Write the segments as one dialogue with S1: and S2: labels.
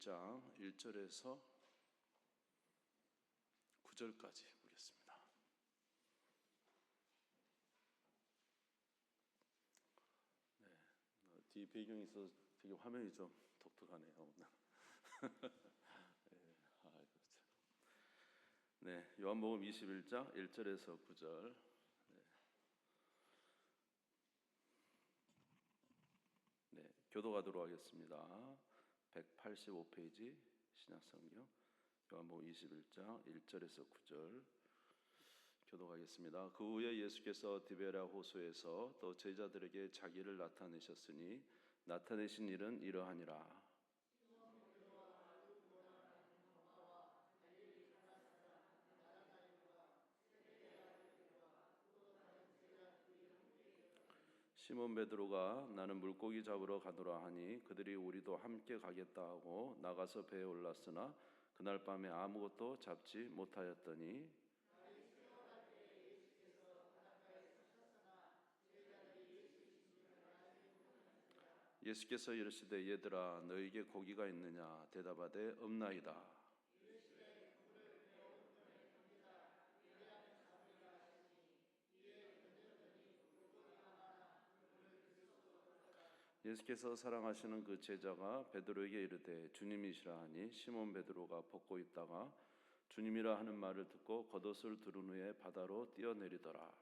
S1: 21장 1절에서 9절까지 보겠습니다. 네, 뒤 배경이 있어서 되게 화면이 좀 독특하네요. 오늘. 네, 그렇죠. 네, 요한복음 21장 1절에서 9절. 네, 교도가도록 하겠습니다. 185페이지 신약성경 요한복음 21장 1절에서 9절 교도가겠습니다. 그 후에 예수께서 디베랴 호수에서 또 제자들에게 자기를 나타내셨으니 나타내신 일은 이러하니라. 시몬 베드로가 나는 물고기 잡으러 가노라 하니 그들이 우리도 함께 가겠다 하고 나가서 배에 올랐으나 그날 밤에 아무것도 잡지 못하였더니 예수께서 이르시되 얘들아 너에게 고기가 있느냐 대답하되 없나이다. 예수께서 사랑하시는 그 제자가 베드로에게 이르되 주님이시라 하니 시몬 베드로가 벗고 있다가 주님이라 하는 말을 듣고 겉옷을 두른 후에 바다로 뛰어내리더라.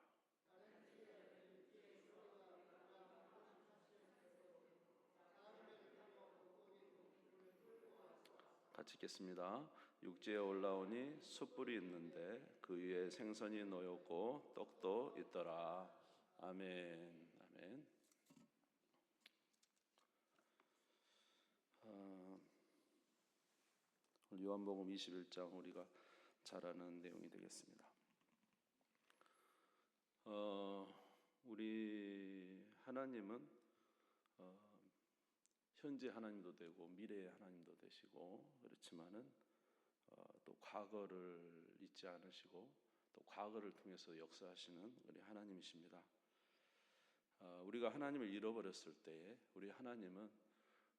S1: 같이 읽겠습니다. 육지에 올라오니 숯불이 있는데 그 위에 생선이 놓였고 떡도 있더라. 아멘. 아멘. 요한복음 21장 우리가 잘 아는 내용이 되겠습니다. 우리 하나님은 현재 하나님도 되고 미래의 하나님도 되시고 그렇지만은 또 과거를 잊지 않으시고 또 과거를 통해서 역사하시는 우리 하나님이십니다. 우리가 하나님을 잃어버렸을 때에 우리 하나님은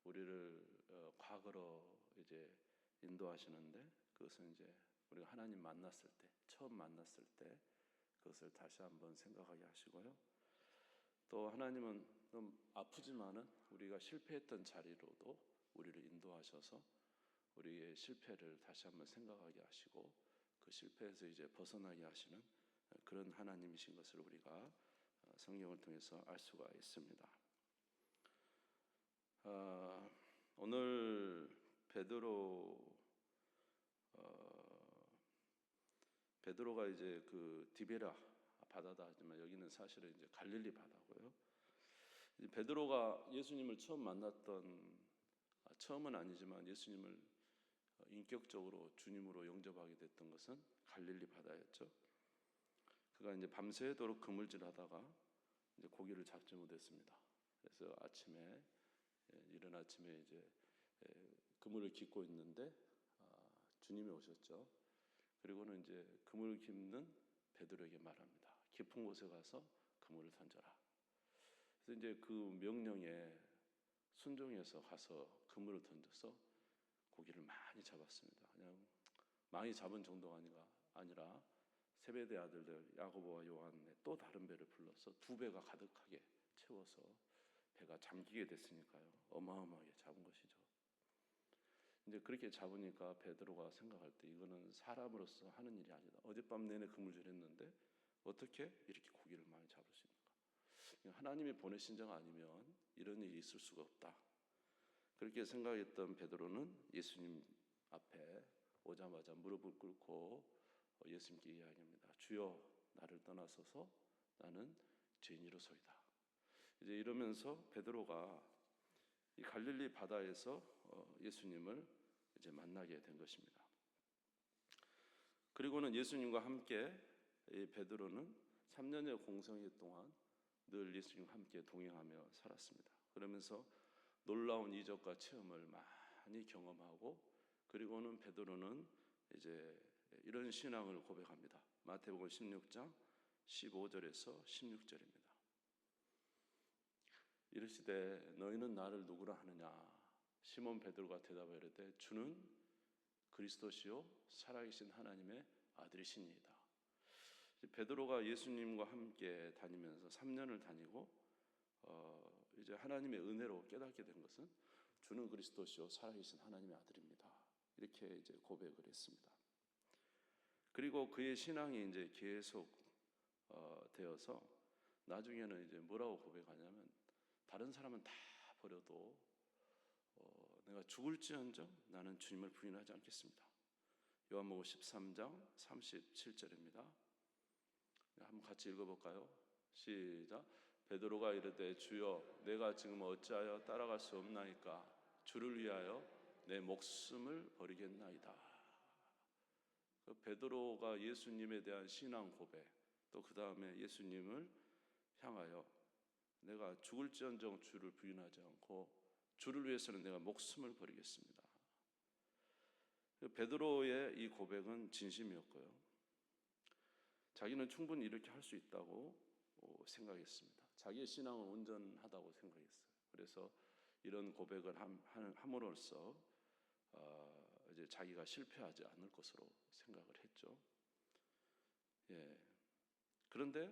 S1: 우리를 과거로 이제 인도하시는데 그것은 이제 우리가 하나님 만났을 때 처음 만났을 때 그것을 다시 한번 생각하게 하시고요. 또 하나님은 좀 아프지만은 우리가 실패했던 자리로도 우리를 인도하셔서 우리의 실패를 다시 한번 생각하게 하시고 그 실패에서 이제 벗어나게 하시는 그런 하나님이신 것을 우리가 성경을 통해서 알 수가 있습니다. 오늘 베드로가 이제 그 디베랴 바다다 하지만 여기는 사실은 이제 갈릴리 바다고요. 베드로가 예수님을 처음 만났던 처음은 아니지만 예수님을 인격적으로 주님으로 영접하게 됐던 것은 갈릴리 바다였죠. 그가 이제 밤새도록 그물질하다가 이제 고기를 잡지 못했습니다. 그래서 아침에 이른 아침에 이제 그물을 깃고 있는데 주님이 오셨죠. 그리고는 이제 그물을 깃는 베드로에게 말합니다. 깊은 곳에 가서 그물을 던져라. 그래서 이제 그 명령에 순종해서 가서 그물을 던져서 고기를 많이 잡았습니다. 그냥 많이 잡은 정도가 아니라 세베대 아들들 야고보와 요한의 또 다른 배를 불러서 2배가 가득하게 채워서 배가 잠기게 됐으니까요. 어마어마하게 잡은 것이죠. 이제 그렇게 잡으니까 베드로가 생각할 때 이거는 사람으로서 하는 일이 아니다. 어젯밤 내내 그물질했는데 어떻게 이렇게 고기를 많이 잡을 수 있는가? 하나님이 보내신 자 아니면 이런 일이 있을 수가 없다. 그렇게 생각했던 베드로는 예수님 앞에 오자마자 무릎을 꿇고 예수님께 이야기합니다. 주여 나를 떠나소서 나는 죄인이로소이다. 이제 이러면서 베드로가 이 갈릴리 바다에서 예수님을 이제 만나게 된 것입니다. 그리고는 예수님과 함께 이 베드로는 3년의 공생애 동안 늘 예수님과 함께 동행하며 살았습니다. 그러면서 놀라운 이적과 체험을 많이 경험하고 그리고는 베드로는 이제 이런 신앙을 고백합니다. 마태복음 16장 15절에서 16절입니다. 이르시되 너희는 나를 누구라 하느냐 시몬 베드로가 대답하여 이르되 주는 그리스도시요 살아계신 하나님의 아들이시니이다. 베드로가 예수님과 함께 다니면서 3년을 다니고 이제 하나님의 은혜로 깨닫게 된 것은 주는 그리스도시요 살아계신 하나님의 아들입니다. 이렇게 이제 고백을 했습니다. 그리고 그의 신앙이 이제 계속 되어서 나중에는 이제 뭐라고 고백하냐면 다른 사람은 다 버려도 내가 죽을지언정 나는 주님을 부인하지 않겠습니다. 요한복음 13장 37절입니다. 한번 같이 읽어볼까요? 시작. 베드로가 이르되 주여 내가 지금 어찌하여 따라갈 수 없나이까 주를 위하여 내 목숨을 버리겠나이다. 베드로가 예수님에 대한 신앙 고백, 또 그 다음에 예수님을 향하여 내가 죽을지언정 주를 부인하지 않고 주를 위해서는 내가 목숨을 버리겠습니다. 베드로의 이 고백은 진심이었고요. 자기는 충분히 이렇게 할 수 있다고 생각했습니다. 자기의 신앙은 온전하다고 생각했어요. 그래서 이런 고백을 함으로써 이제 자기가 실패하지 않을 것으로 생각을 했죠. 예. 그런데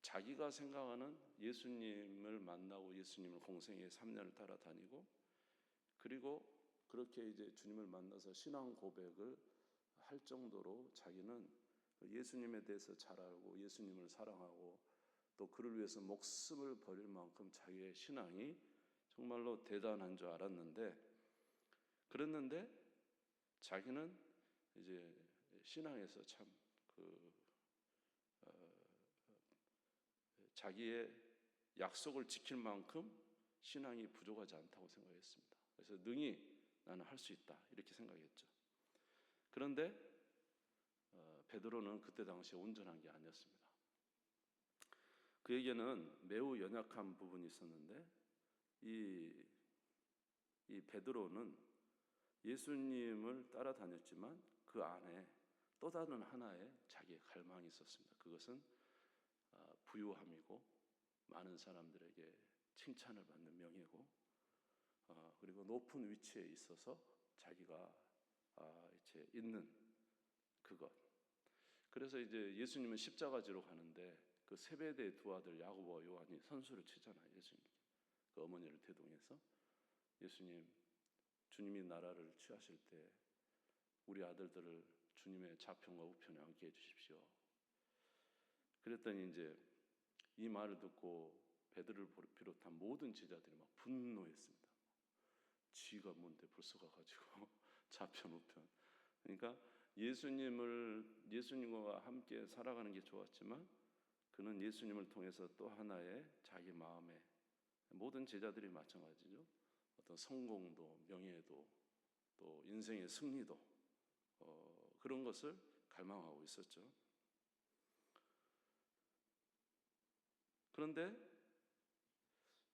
S1: 자기가 생각하는 예수님을 만나고 예수님을 공생의 3년을 따라다니고 그리고 그렇게 이제 주님을 만나서 신앙 고백을 할 정도로 자기는 예수님에 대해서 잘 알고 예수님을 사랑하고 또 그를 위해서 목숨을 버릴 만큼 자기의 신앙이 정말로 대단한 줄 알았는데 그랬는데 자기는 이제 신앙에서 참 자기의 약속을 지킬 만큼 신앙이 부족하지 않다고 생각했습니다. 그래서 능히 나는 할 수 있다 이렇게 생각했죠. 그런데 베드로는 그때 당시에 온전한 게 아니었습니다. 그에게는 매우 연약한 부분이 있었는데 이 베드로는 예수님을 따라다녔지만 그 안에 또 다른 하나의 자기의 갈망이 있었습니다. 그것은 부유함이고 많은 사람들에게 칭찬을 받는 명예고 그리고 높은 위치에 있어서 자기가 이제 있는 그것. 그래서 이제 예수님은 십자가지로 가는데 그 세베대의 두 아들 야고보와 요한이 선수를 치잖아요. 예수님 그 어머니를 대동해서 예수님 주님이 나라를 취하실 때 우리 아들들을 주님의 좌편과 우편에 앉게 해주십시오. 그랬더니 이제 이 말을 듣고 베드로를 비롯한 모든 제자들이 막 분노했습니다. 지가 뭔데 벌써 가가지고 좌편 우편. 그러니까 예수님과 함께 살아가는 게 좋았지만 그는 예수님을 통해서 또 하나의 자기 마음에 모든 제자들이 마찬가지죠. 어떤 성공도 명예도 또 인생의 승리도 그런 것을 갈망하고 있었죠. 그런데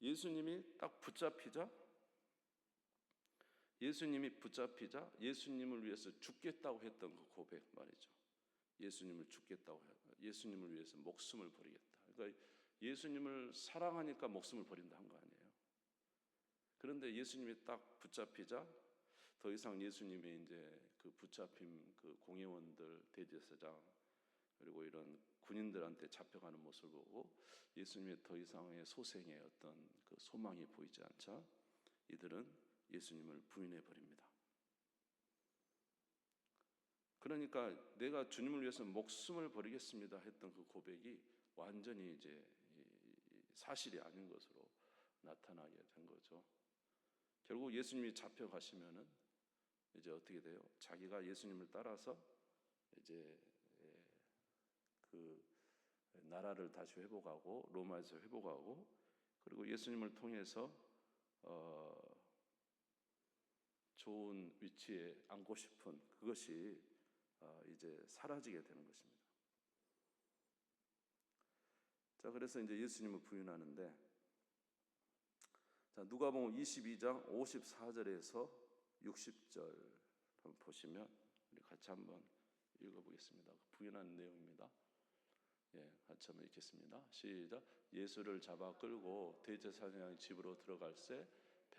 S1: 예수님이 딱 붙잡히자 예수님을 위해서 죽겠다고 했던 그 고백 말이죠. 예수님을 위해서 목숨을 버리겠다. 그러니까 예수님을 사랑하니까 목숨을 버린다 한 거 아니에요. 그런데 예수님이 딱 붙잡히자 더 이상 예수님의 이제 그 붙잡힌 그 공회원들, 대제사장 그리고 이런 군인들한테 잡혀가는 모습을 보고 예수님의 더 이상의 소생의 어떤 그 소망이 보이지 않자 이들은 예수님을 부인해 버립니다. 그러니까 내가 주님을 위해서 목숨을 버리겠습니다 했던 그 고백이 완전히 이제 사실이 아닌 것으로 나타나게 된 거죠. 결국 예수님이 잡혀가시면은 이제 어떻게 돼요? 자기가 예수님을 따라서 이제 그 나라를 다시 회복하고 로마에서 회복하고 그리고 예수님을 통해서 좋은 위치에 앉고 싶은 그것이 이제 사라지게 되는 것입니다. 자, 그래서 이제 예수님을 부인하는데 자, 누가복음 22장 54절에서 60절 한번 보시면 우리 같이 한번 읽어보겠습니다. 부인하는 내용입니다. 예, 같이 한번 읽겠습니다. 시작. 예수를 잡아 끌고 대제사장의 집으로 들어갈새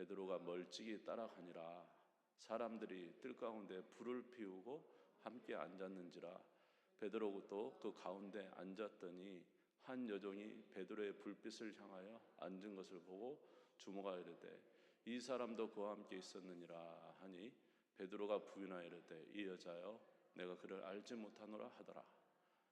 S1: 베드로가 멀찍이 따라가니라. 사람들이 뜰 가운데 불을 피우고 함께 앉았는지라. 베드로도 그 가운데 앉았더니 한 여종이 베드로의 불빛을 향하여 앉은 것을 보고 주목하여 이르되 이 사람도 그와 함께 있었느니라 하니 베드로가 부인하여 이르되 이 여자여 내가 그를 알지 못하노라 하더라.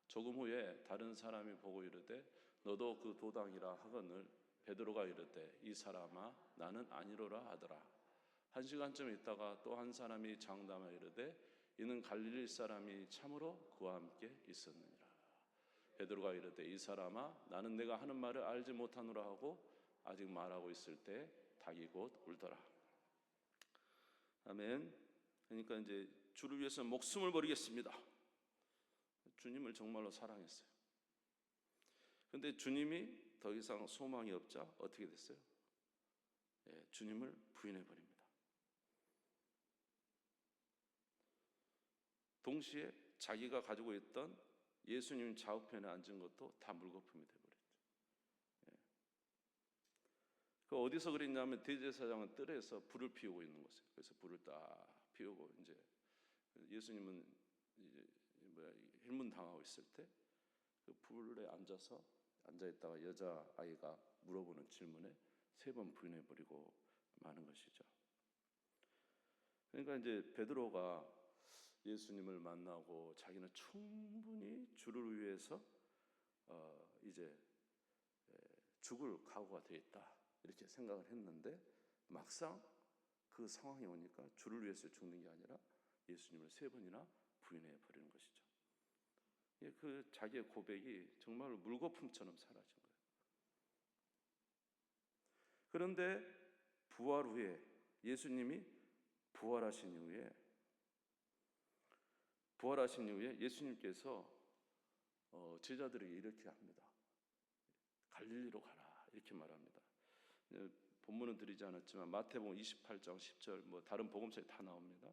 S1: 조금 후에 다른 사람이 보고 이르되 너도 그 도당이라 하거늘 베드로가 이르되 이 사람아 나는 아니로라 하더라. 한 시간쯤 있다가 또 한 사람이 장담하여 이르되 이는 갈릴리 사람이 참으로 그와 함께 있었느니라. 베드로가 이르되 이 사람아 나는 내가 하는 말을 알지 못하노라 하고 아직 말하고 있을 때 닭이 곧 울더라. 아멘. 그러니까 이제 주를 위해서 목숨을 버리겠습니다. 주님을 정말로 사랑했어요. 그런데 주님이 더 이상 소망이 없자 어떻게 됐어요? 주님을 부인해 버립니다. 동시에 자기가 가지고 있던 예수님 좌우편에 앉은 것도 다 물거품이 되어버렸죠. 그 어디서 그랬냐면 대제사장은 뜰에서 불을 피우고 있는 곳이에요. 그래서 불을 딱 피우고 이제 예수님은 이제 힐문 당하고 있을 때 그 불에 앉아 있다가 여자 아이가 물어보는 질문에 3번 부인해 버리고 마는 것이죠. 그러니까 이제 베드로가 예수님을 만나고 자기는 충분히 주를 위해서 이제 죽을 각오가 되어 있다 이렇게 생각을 했는데 막상 그 상황이 오니까 주를 위해서 죽는 게 아니라 예수님을 3번이나 부인해 버리는 것이죠. 그 자기의 고백이 정말 물거품처럼 사라진 거예요. 그런데 부활 후에 예수님이 부활하신 이후에 예수님께서 제자들에게 이렇게 합니다. 갈릴리로 가라 이렇게 말합니다. 본문은 드리지 않았지만 마태복음 28장 10절 다른 복음서에 다 나옵니다.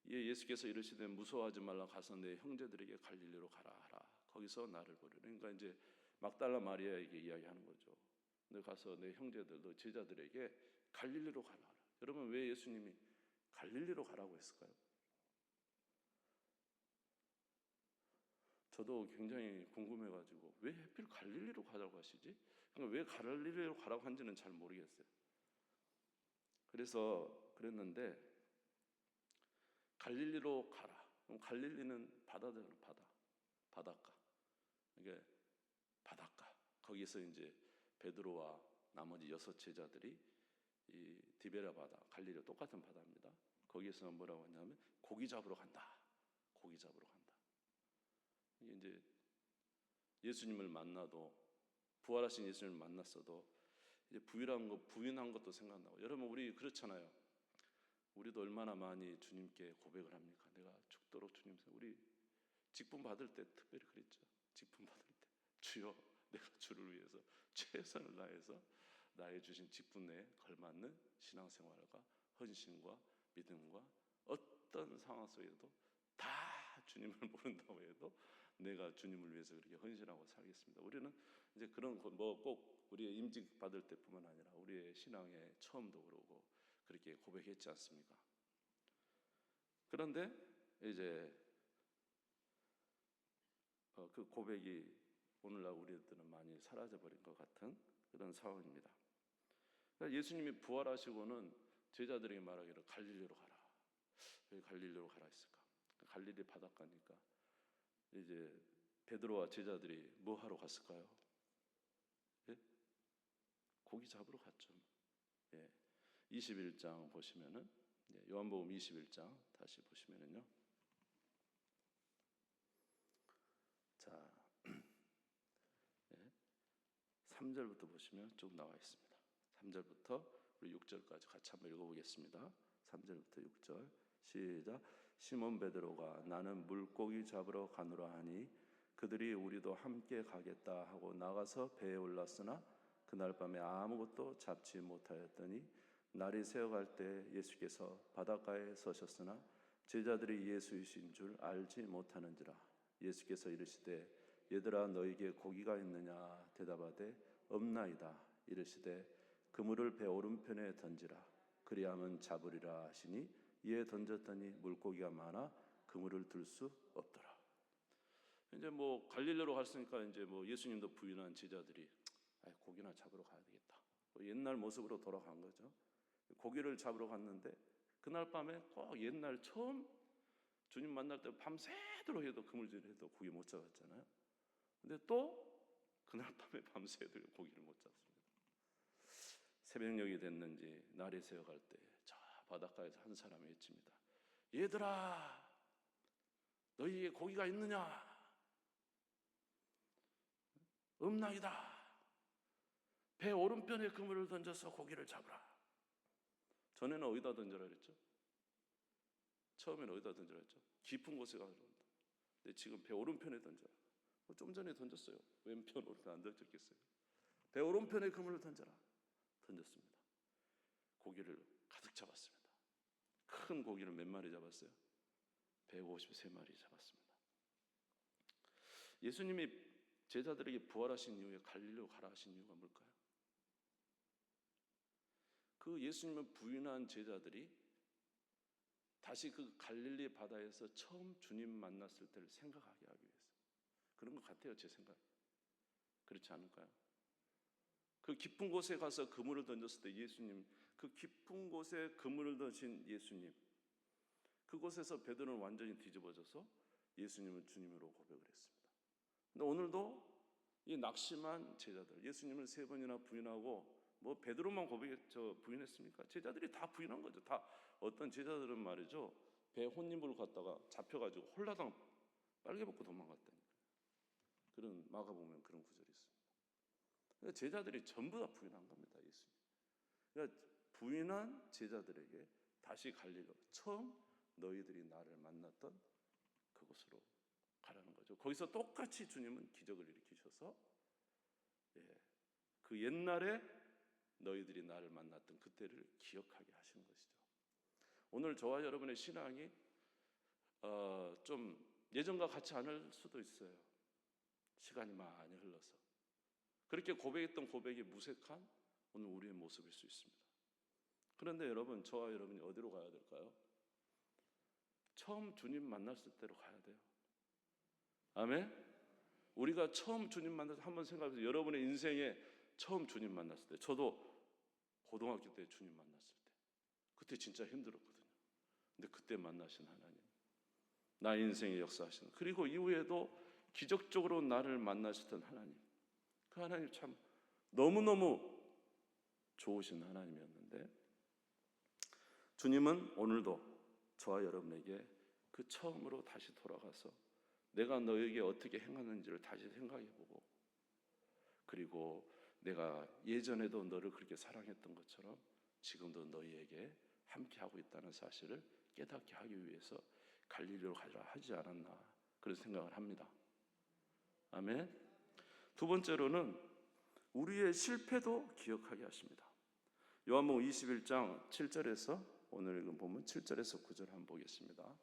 S1: 예수께서 이르시되 무서워하지 말라 가서 내 형제들에게 갈릴리로 가라 하라. 거기서 나를 보리라. 그러니까 이제 막달라 마리아에게 이야기하는 거죠. 너 가서 내 형제들, 너 제자들에게 갈릴리로 가라. 여러분 왜 예수님이 갈릴리로 가라고 했을까요? 저도 굉장히 궁금해가지고 왜 하필 갈릴리로 가라고 하시지? 그러니까 왜 갈릴리로 가라고 한지는 잘 모르겠어요. 그래서 그랬는데 갈릴리로 가라. 그럼 갈릴리는 바다잖아요. 바닷가. 이게 바닷가. 거기서 이제 베드로와 나머지 6 제자들이 이 디베라 바다, 갈릴리 똑같은 바다입니다. 거기서 뭐라고 하냐면 고기 잡으러 간다. 고기 잡으러 간다. 이게 이제 예수님을 만나도 부활하신 예수님을 만났어도 이제 부인한 것도 생각나고 여러분 우리 그렇잖아요. 우리도 얼마나 많이 주님께 고백을 합니까? 내가 죽도록 주님, 우리 직분 받을 때 특별히 그랬죠. 직분 받을 때 주여 내가 주를 위해서 최선을 다해서 나의 주신 직분에 걸맞는 신앙생활과 헌신과 믿음과 어떤 상황 속에도 다 주님을 모른다고 해도 내가 주님을 위해서 그렇게 헌신하고 살겠습니다. 우리는 이제 그런 꼭 우리의 임직 받을 때뿐만 아니라 우리의 신앙의 처음도 그러고 그렇게 고백했지 않습니까? 그런데 이제 그 고백이 오늘날 우리들은 많이 사라져버린 것 같은 그런 상황입니다. 그러니까 예수님이 부활하시고는 제자들에게 말하기를 갈릴리로 가라. 왜 갈릴리로 가라 했을까? 갈릴리 바닷가니까 이제 베드로와 제자들이 뭐 하러 갔을까요? 예? 고기 잡으러 갔죠. 예. 21장 보시면은 요한복음 21장 다시 보시면은요. 자, 3절부터 보시면 쭉 나와 있습니다. 3절부터 우리 6절까지 같이 한번 읽어보겠습니다. 3절부터 6절 시작. 시몬 베드로가 나는 물고기 잡으러 가노라 하니 그들이 우리도 함께 가겠다 하고 나가서 배에 올랐으나 그날 밤에 아무것도 잡지 못하였더니 날이 새어갈 때 예수께서 바닷가에 서셨으나 제자들이 예수이신 줄 알지 못하는지라. 예수께서 이르시되 얘들아 너에게 고기가 있느냐 대답하되 없나이다. 이르시되 그물을 배 오른편에 던지라. 그리하면 잡으리라 하시니 이에 던졌더니 물고기가 많아 그물을 들 수 없더라. 이제 뭐 갈릴리로 갔으니까 이제 뭐 예수님도 부인한 제자들이 고기나 잡으러 가야 되겠다. 옛날 모습으로 돌아간 거죠. 고기를 잡으러 갔는데 그날 밤에 꼭 옛날 처음 주님 만날 때 밤새도록 해도 그물질을 해도 고기 못 잡았잖아요. 근데 또 그날 밤에 밤새도록 고기를 못 잡습니다. 새벽녘이 됐는지 날이 새어갈 때 저 바닷가에서 한 사람이 외칩니다. 얘들아, 너희에게 고기가 있느냐? 없나이다. 배 오른편에 그물을 던져서 고기를 잡으라. 전에는 어디다 던져라 그랬죠? 처음에는 어디다 던져라 했죠? 깊은 곳에 가서 던져. 근데 지금 배 오른편에 던져라. 좀 전에 던졌어요. 왼편 오른편 안 던졌겠어요? 배 오른편에 그물을 던져라. 던졌습니다. 고기를 가득 잡았습니다. 큰 고기를 몇 마리 잡았어요? 153마리 잡았습니다. 예수님이 제자들에게 부활하신 이후에 갈릴리로 가라 하신 이유가 뭘까요? 그 예수님을 부인한 제자들이 다시 그 갈릴리 바다에서 처음 주님 만났을 때를 생각하게 하기 위해서. 그런 것 같아요, 제 생각. 그렇지 않을까요? 그 깊은 곳에 가서 그물을 던졌을 때 예수님, 그 깊은 곳에 그물을 던진 예수님, 그곳에서 베드로는 완전히 뒤집어져서 예수님을 주님으로 고백을 했습니다. 근데 오늘도 이 낙심한 제자들, 예수님을 3번이나 부인하고 뭐 베드로만 부인했습니까? 제자들이 다 부인한 거죠. 다 어떤 제자들은 말이죠, 배 혼인부를 갔다가 잡혀가지고 홀라당 빨개 벗고 도망갔다니까요. 그런 마가복음에 그런 구절이 있습니다. 그러니까 제자들이 전부 다 부인한 겁니다, 예수님. 그러니까 부인한 제자들에게 다시 갈릴리로 처음 너희들이 나를 만났던 그곳으로 가라는 거죠. 거기서 똑같이 주님은 기적을 일으키셔서 그 옛날에 너희들이 나를 만났던 그때를 기억하게 하시는 것이죠. 오늘 저와 여러분의 신앙이 좀 예전과 같지 않을 수도 있어요. 시간이 많이 흘러서. 그렇게 고백했던 고백이 무색한 오늘 우리의 모습일 수 있습니다. 그런데 여러분, 저와 여러분이 어디로 가야 될까요? 처음 주님 만났을 때로 가야 돼요. 아멘? 우리가 처음 주님 만났을 때 한번 생각해보세요. 여러분의 인생에 처음 주님 만났을 때, 저도 고등학교 때 주님 만났을 때 그때 진짜 힘들었거든요. 근데 그때 만나신 하나님, 나의 인생에 역사하시는, 그리고 이후에도 기적적으로 나를 만나셨던 하나님, 그 하나님 참 너무너무 좋으신 하나님이었는데, 주님은 오늘도 저와 여러분에게 그 처음으로 다시 돌아가서 내가 너에게 어떻게 행하는지를 다시 생각해보고, 그리고 내가 예전에도 너를 그렇게 사랑했던 것처럼 지금도 너희에게 함께하고 있다는 사실을 깨닫게 하기 위해서 갈릴리로 가라 하지 않았나, 그런 생각을 합니다. 아멘. 두 번째로는 우리의 실패도 기억하게 하십니다. 요한복음 21장 7절에서 오늘 읽은 본문 7절에서 9절 한번 보겠습니다.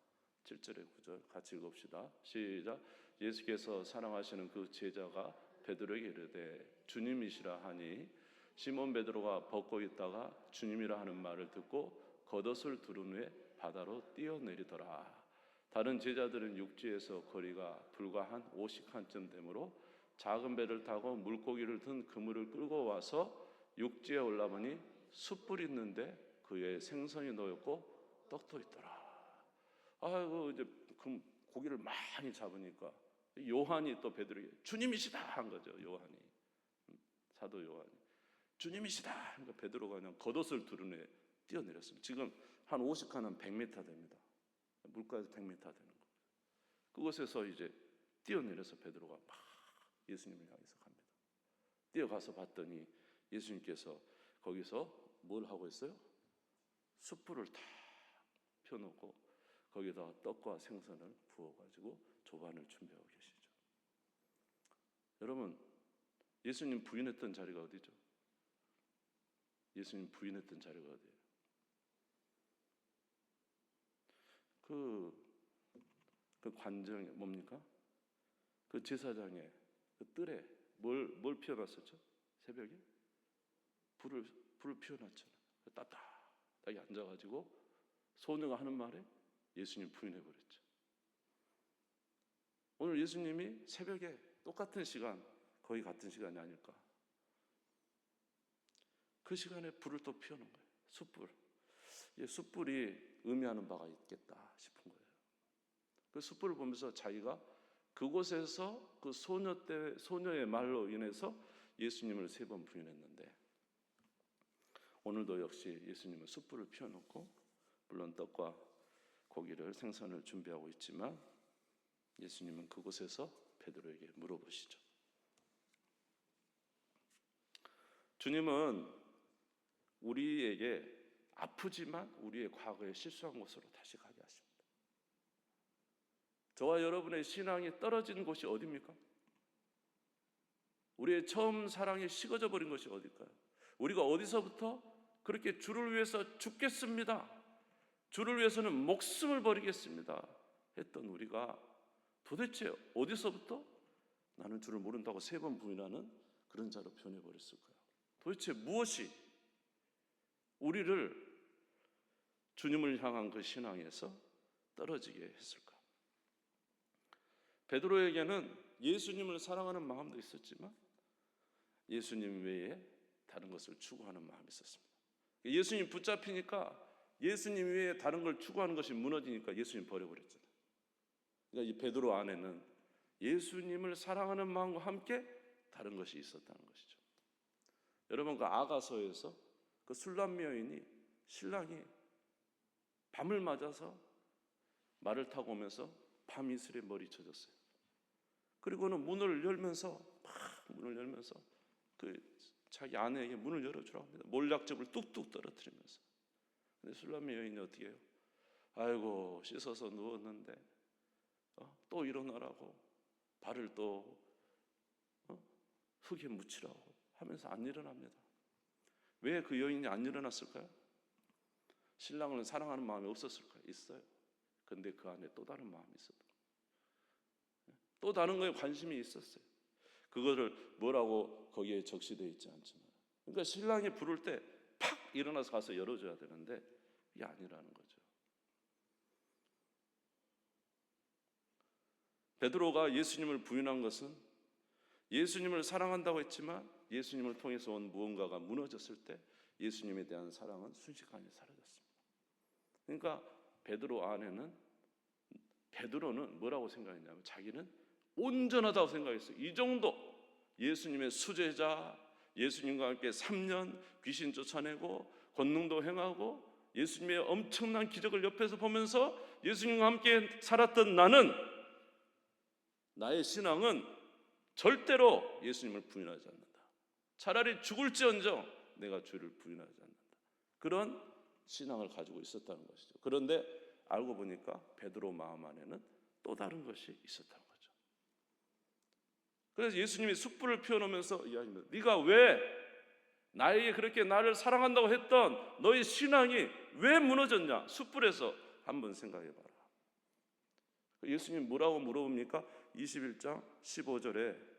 S1: 7절에 9절 같이 읽읍시다. 시작. 예수께서 사랑하시는 그 제자가 베드로에게 이르되 주님이시라 하니 시몬 베드로가 벗고 있다가 주님이라 하는 말을 듣고 겉옷을 두른 후에 바다로 뛰어내리더라. 다른 제자들은 육지에서 거리가 불과 한 50칸쯤 되므로 작은 배를 타고 물고기를 든 그물을 끌고 와서 육지에 올라보니 숯불이 있는데 그에 생선이 놓였고 떡도 있더라. 아이고, 이제 그 고기를 많이 잡으니까 요한이 또 베드로에게 주님이시다 한 거죠. 요한이, 사도 요한이 주님이시다. 그러니까 베드로가 그냥 겉옷을 두른 후에 뛰어내렸습니다. 지금 한 50칸은 100m 됩니다. 물가에서 100m 되는 거. 그곳에서 이제 뛰어내려서 베드로가 막 예수님을 향해서 갑니다. 뛰어가서 봤더니 예수님께서 거기서 뭘 하고 있어요? 숯불을 탁 펴놓고 거기다가 떡과 생선을 부어가지고 조반을 준비하고 계시죠. 여러분, 예수님 부인했던 자리가 어디죠? 예수님 부인했던 자리가 어디예요? 그 관정이 뭡니까? 그 제사장의 그 뜰에 뭘 피워놨었죠? 새벽에? 불을 피워놨잖아요. 따뜻하게 앉아가지고 소녀가 하는 말에 예수님 부인해버렸죠. 오늘 예수님이 새벽에 똑같은 시간, 거의 같은 시간이 아닐까. 그 시간에 불을 또 피워놓은 거예요. 숯불. 숯불이 의미하는 바가 있겠다 싶은 거예요. 그 숯불을 보면서 자기가 그곳에서 그 소녀의 말로 인해서 예수님을 3번 부인했는데, 오늘도 역시 예수님은 숯불을 피워놓고 물론 떡과 고기를 생선을 준비하고 있지만 예수님은 그곳에서 베드로에게 물어보시죠. 주님은 우리에게 아프지만 우리의 과거에 실수한 곳으로 다시 가게 하십니다. 저와 여러분의 신앙이 떨어진 곳이 어디입니까? 우리의 처음 사랑이 식어져 버린 것이 어딜까요? 우리가 어디서부터 그렇게 주를 위해서 죽겠습니다, 주를 위해서는 목숨을 버리겠습니다 했던 우리가 도대체 어디서부터 나는 주를 모른다고 3번 부인하는 그런 자로 변해버렸을까요? 도대체 무엇이 우리를 주님을 향한 그 신앙에서 떨어지게 했을까? 베드로에게는 예수님을 사랑하는 마음도 있었지만 예수님 외에 다른 것을 추구하는 마음이 있었습니다. 예수님 붙잡히니까 예수님 외에 다른 걸 추구하는 것이 무너지니까 예수님 버려버렸잖아요. 그러니까 이 베드로 안에는 예수님을 사랑하는 마음과 함께 다른 것이 있었다는 것이죠. 여러분, 그 아가서에서 그 술람 여인이 신랑이 밤을 맞아서 말을 타고 오면서 밤 이슬에 머리 쳐졌어요. 그리고는 문을 열면서 그 자기 아내에게 문을 열어주라고 합니다. 몰약즙을 뚝뚝 떨어뜨리면서. 근데 술람 여인이 어떻게 해요? 아이고, 씻어서 누웠는데 또 일어나라고 발을 또 흙에 묻히라고 하면서 안 일어납니다. 왜 그 여인이 안 일어났을까요? 신랑을 사랑하는 마음이 없었을까요? 있어요. 근데 그 안에 또 다른 마음이 있었던 거예요. 또 다른 거에 관심이 있었어요. 그거를 뭐라고 거기에 적시되어 있지 않지만, 그러니까 신랑이 부를 때 팍 일어나서 가서 열어줘야 되는데 이게 아니라는 거죠. 베드로가 예수님을 부인한 것은 예수님을 사랑한다고 했지만 예수님을 통해서 온 무언가가 무너졌을 때 예수님에 대한 사랑은 순식간에 사라졌습니다. 그러니까 베드로는 뭐라고 생각했냐면 자기는 온전하다고 생각했어요. 이 정도 예수님의 수제자, 예수님과 함께 3년 귀신 쫓아내고 권능도 행하고 예수님의 엄청난 기적을 옆에서 보면서 예수님과 함께 살았던 나의 신앙은 절대로 예수님을 부인하지 않는다. 차라리 죽을지언정 내가 주를 부인하지 않는다. 그런 신앙을 가지고 있었다는 것이죠. 그런데 알고 보니까 베드로 마음 안에는 또 다른 것이 있었다는 거죠. 그래서 예수님이 숯불을 피워놓으면서 이야기합니다. 네가 왜 나에게 그렇게 나를 사랑한다고 했던 너의 신앙이 왜 무너졌냐? 숯불에서 한번 생각해봐라. 예수님 뭐라고 물어봅니까? 21장 15절에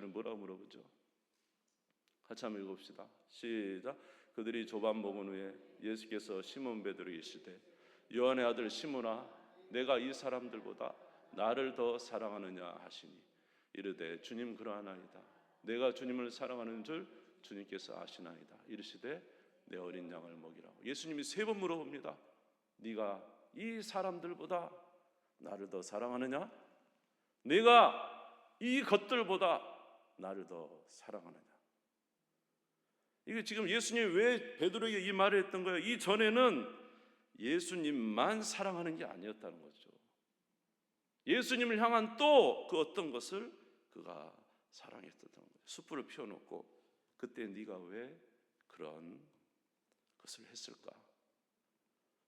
S1: 뭐라고 물어보죠? 같이 한번 읽읍시다. 시작. 그들이 조반 먹은 후에 예수께서 시몬 베드로에게 이르시되 요한의 아들 시몬아, 내가 이 사람들보다 나를 더 사랑하느냐 하시니 이르되 주님 그러하나이다. 내가 주님을 사랑하는 줄 주님께서 아시나이다. 이르시되 내 어린 양을 먹이라고. 예수님이 3번 물어봅니다. 네가 이 사람들보다 나를 더 사랑하느냐? 네가 이 것들보다 나를 더 사랑하느냐? 이게 지금 예수님이 왜 베드로에게 이 말을 했던 거예요? 이 전에는 예수님만 사랑하는 게 아니었다는 거죠. 예수님을 향한 또 그 어떤 것을 그가 사랑했던 거예요. 숯불을 피워놓고 그때 네가 왜 그런 것을 했을까?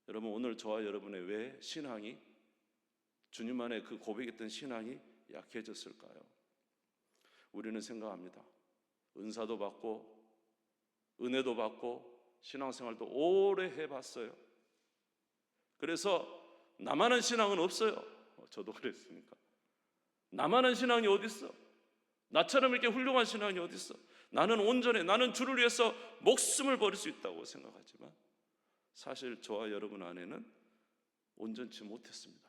S1: 여러분, 오늘 저와 여러분의 왜 신앙이, 주님 안에 그 고백했던 신앙이 약해졌을까요? 우리는 생각합니다. 은사도 받고 은혜도 받고 신앙생활도 오래 해봤어요. 그래서 나만한 신앙은 없어요. 저도 그랬으니까. 나만한 신앙이 어디 있어? 나처럼 이렇게 훌륭한 신앙이 어디 있어? 나는 온전해, 나는 주를 위해서 목숨을 버릴 수 있다고 생각하지만 사실 저와 여러분 안에는 온전치 못했습니다.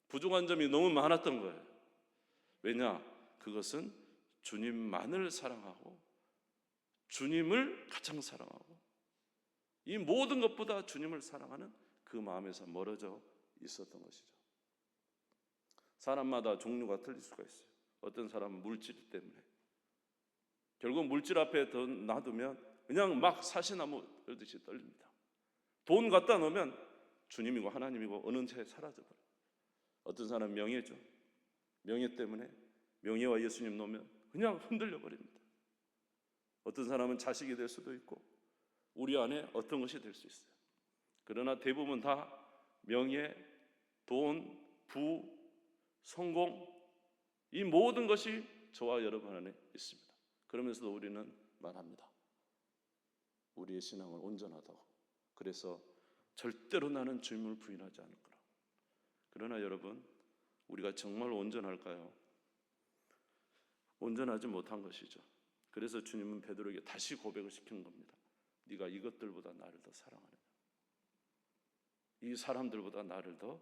S1: 부족한 점이 너무 많았던 거예요. 왜냐? 그것은 주님만을 사랑하고 주님을 가장 사랑하고 이 모든 것보다 주님을 사랑하는 그 마음에서 멀어져 있었던 것이죠. 사람마다 종류가 틀릴 수가 있어요. 어떤 사람은 물질 때문에 결국 물질 앞에 더 놔두면 그냥 막 사시나무 떨듯이 떨립니다. 돈 갖다 놓으면 주님이고 하나님이고 어느 채 사라져버려요. 어떤 사람은 명예죠. 명예 때문에 명예와 예수님 놓으면 그냥 흔들려 버립니다. 어떤 사람은 자식이 될 수도 있고 우리 안에 어떤 것이 될 수 있어요. 그러나 대부분 다 명예, 돈, 부, 성공 이 모든 것이 저와 여러분 안에 있습니다. 그러면서도 우리는 말합니다. 우리의 신앙은 온전하다고. 그래서 절대로 나는 주님을 부인하지 않을 거라고. 그러나 여러분, 우리가 정말 온전할까요? 온전하지 못한 것이죠. 그래서 주님은 베드로에게 다시 고백을 시키는 겁니다. 네가 이것들보다 나를 더 사랑하느냐? 이 사람들보다 나를 더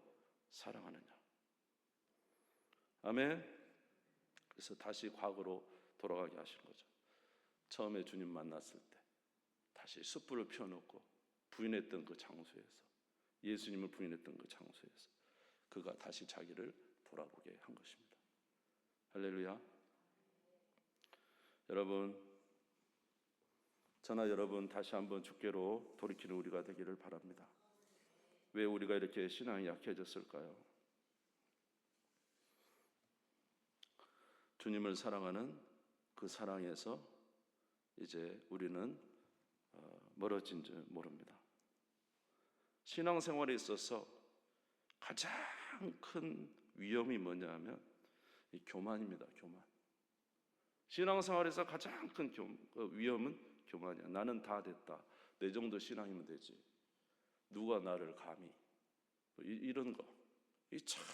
S1: 사랑하느냐? 아멘. 그래서 다시 과거로 돌아가게 하신 거죠. 처음에 주님 만났을 때 다시 숯불을 피워놓고 부인했던 그 장소에서, 예수님을 부인했던 그 장소에서 그가 다시 자기를 돌아보게 한 것입니다. 할렐루야. 여러분, 저나 여러분 다시 한번 주께로 돌이키는 우리가 되기를 바랍니다. 왜 우리가 이렇게 신앙이 약해졌을까요? 주님을 사랑하는 그 사랑에서 이제 우리는 멀어진 줄 모릅니다. 신앙생활에 있어서 가장 큰 위험이 뭐냐 하면 이 교만입니다. 교만. 신앙생활에서 가장 큰 위험은 교만이야. 나는 다 됐다. 내 정도 신앙이면 되지. 누가 나를 감히. 이런 거. 이 참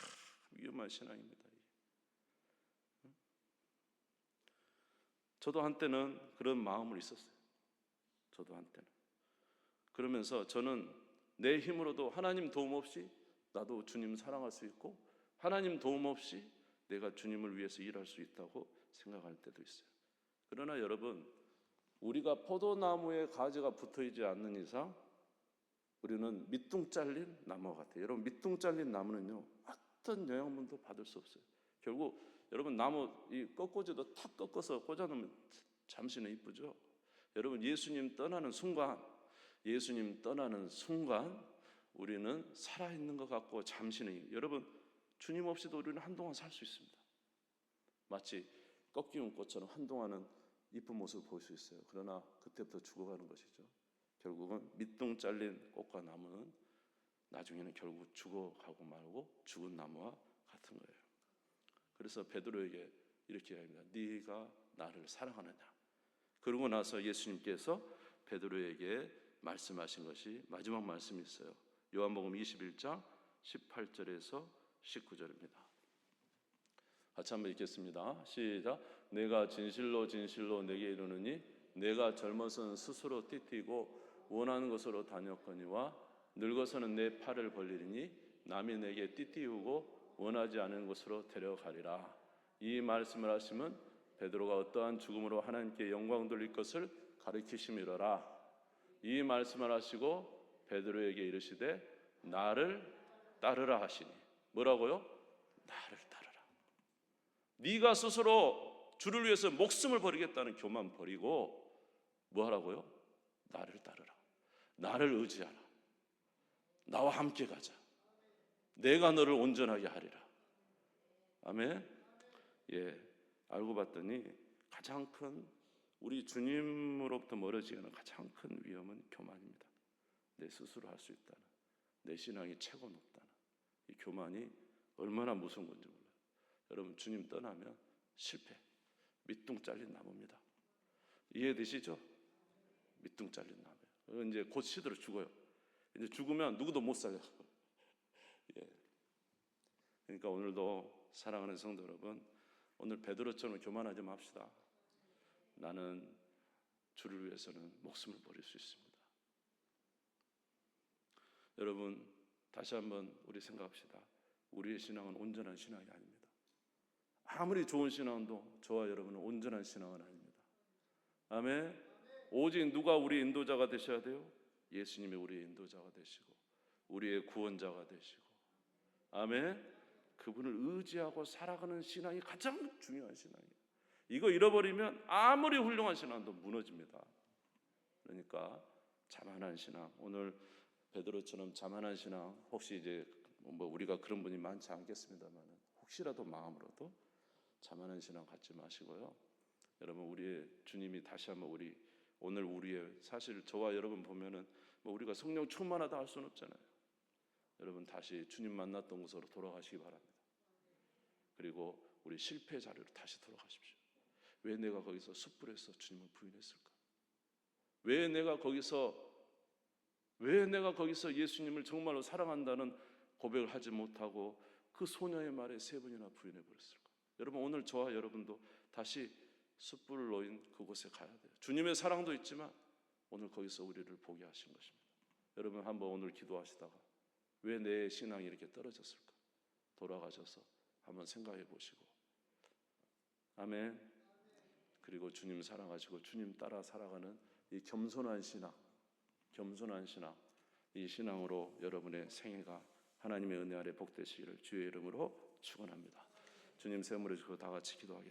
S1: 위험한 신앙입니다. 저도 한때는 그런 마음을 있었어요. 저도 한때는. 그러면서 저는 내 힘으로도 하나님 도움 없이 나도 주님 사랑할 수 있고 하나님 도움 없이 내가 주님을 위해서 일할 수 있다고 생각할 때도 있어요. 그러나 여러분, 우리가 포도나무에 가지가 붙어있지 않는 이상 우리는 밑둥 잘린 나무와 같아요. 여러분, 밑둥 잘린 나무는요 어떤 영양분도 받을 수 없어요. 결국 여러분, 나무 이 꺾꽂이도 탁 꺾어서 꽂아놓으면 잠시는 이쁘죠. 여러분, 예수님 떠나는 순간 우리는 살아있는 것 같고 잠시는, 여러분 주님 없이도 우리는 한동안 살 수 있습니다. 마치 꺾이는 꽃처럼 한동안은 이쁜 모습을 볼 수 있어요. 그러나 그때부터 죽어가는 것이죠. 결국은 밑둥 잘린 꽃과 나무는 나중에는 결국 죽어가고 말고 죽은 나무와 같은 거예요. 그래서 베드로에게 이렇게 합니다. 네가 나를 사랑하느냐? 그러고 나서 예수님께서 베드로에게 말씀하신 것이 마지막 말씀이 있어요. 요한복음 21장 18절에서 19절입니다. 같이 한번 읽겠습니다. 시작. 내가 진실로 진실로 내게 이르노니 내가 젊어서는 스스로 띠띠고 원하는 곳으로 다녔거니와 늙어서는 내 팔을 벌리리니 남이 내게 띠띠우고 원하지 않은 곳으로 데려가리라. 이 말씀을 하시면 베드로가 어떠한 죽음으로 하나님께 영광 돌릴 것을 가르치심이로라. 이 말씀을 하시고 베드로에게 이르시되 나를 따르라 하시니. 뭐라고요? 나를 따르라. 네가 스스로 주를 위해서 목숨을 버리겠다는 교만 버리고 뭐 하라고요? 나를 따르라. 나를 의지하라. 나와 함께 가자. 내가 너를 온전하게 하리라. 아멘. 예, 알고 봤더니 가장 큰, 우리 주님으로부터 멀어지는 가장 큰 위험은 교만입니다. 내 스스로 할 수 있다는, 내 신앙이 최고 높다는 이 교만이 얼마나 무서운 건지 몰라요. 여러분, 주님 떠나면 실패, 밑둥 잘린 나무입니다. 이해되시죠? 밑둥 잘린 나무예요. 이제 곧 시들어 죽어요. 이제 죽으면 누구도 못 살려. 예. 그러니까 오늘도 사랑하는 성도 여러분, 오늘 베드로처럼 교만하지 맙시다. 나는 주를 위해서는 목숨을 버릴 수 있습니다. 여러분, 다시 한번 우리 생각합시다. 우리의 신앙은 온전한 신앙이 아닙니다. 아무리 좋은 신앙도 저와 여러분은 온전한 신앙은 아닙니다. 아멘. 오직 누가 우리의 인도자가 되셔야 돼요? 예수님이 우리의 인도자가 되시고 우리의 구원자가 되시고, 아멘. 그분을 의지하고 살아가는 신앙이 가장 중요한 신앙이에요. 이거 잃어버리면 아무리 훌륭한 신앙도 무너집니다. 그러니까 자만한 신앙, 오늘 베드로처럼 자만한 신앙, 혹시 이제 뭐 우리가 그런 분이 많지 않겠습니다만 혹시라도 마음으로도 자만한 신앙 갖지 마시고요. 여러분, 우리의 주님이 다시 한번 오늘 우리의, 사실 저와 여러분 보면은 뭐 우리가 성령 충만하다 할 수는 없잖아요. 여러분, 다시 주님 만났던 곳으로 돌아가시기 바랍니다. 그리고 우리 실패 자료로 다시 돌아가십시오. 왜 내가 거기서 숯불에서 주님을 부인했을까? 왜 내가 거기서 예수님을 정말로 사랑한다는 고백을 하지 못하고 그 소녀의 말에 3번이나 부인해 버렸을까? 여러분, 오늘 저와 여러분도 다시 숯불을 놓인 그곳에 가야 돼요. 주님의 사랑도 있지만 오늘 거기서 우리를 보게 하신 것입니다. 여러분, 한번 오늘 기도하시다가 왜 내 신앙이 이렇게 떨어졌을까? 돌아가셔서 한번 생각해 보시고, 아멘. 그리고 주님 사랑하시고 주님 따라 살아가는 이 겸손한 신앙, 이 신앙으로 여러분의 생애가 하나님의 은혜 아래 복되시기를 주의 이름으로 축원합니다. 주님 세무를 주고 다 같이 기도하겠습니다.